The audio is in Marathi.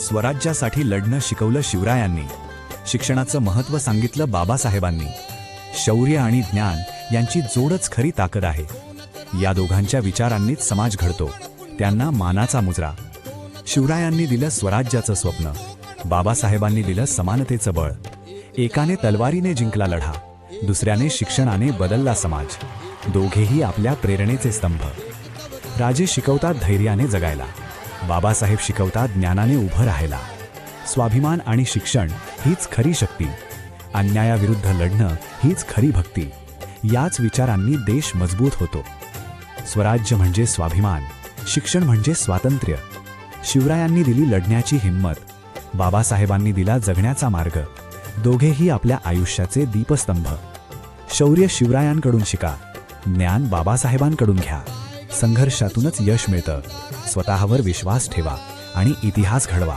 स्वराज्यासाठी लढणं शिकवलं शिवरायांनी, शिक्षणाचं महत्त्व सांगितलं बाबासाहेबांनी. शौर्य आणि ज्ञान यांची जोडच खरी ताकद आहे. या दोघांच्या विचारांनीच समाज घडतो, त्यांना मानाचा मुजरा. शिवरायांनी दिलं स्वराज्याचं स्वप्न, बाबासाहेबांनी दिलं समानतेचं बळ. एकाने तलवारीने जिंकला लढा, दुसऱ्याने शिक्षणाने बदलला समाज. दोघेही आपल्या प्रेरणेचे स्तंभ. राजे शिकवतात धैर्याने जगायला, बाबासाहेब शिकवतात ज्ञानाने उभं राहायला. स्वाभिमान आणि शिक्षण हीच खरी शक्ती, अन्यायाविरुद्ध लढणं हीच खरी भक्ती. याच विचारांनी देश मजबूत होतो. स्वराज्य म्हणजे स्वाभिमान, शिक्षण म्हणजे स्वातंत्र्य. शिवरायांनी दिली लढण्याची हिंमत, बाबासाहेबांनी दिला जगण्याचा मार्ग. दोघेही आपल्या आयुष्याचे दीपस्तंभ. शौर्य शिवरायांकडून शिका, ज्ञान बाबासाहेबांकडून घ्या. संघर्षातूनच यश मिळतं. स्वतःवर विश्वास ठेवा आणि इतिहास घडवा.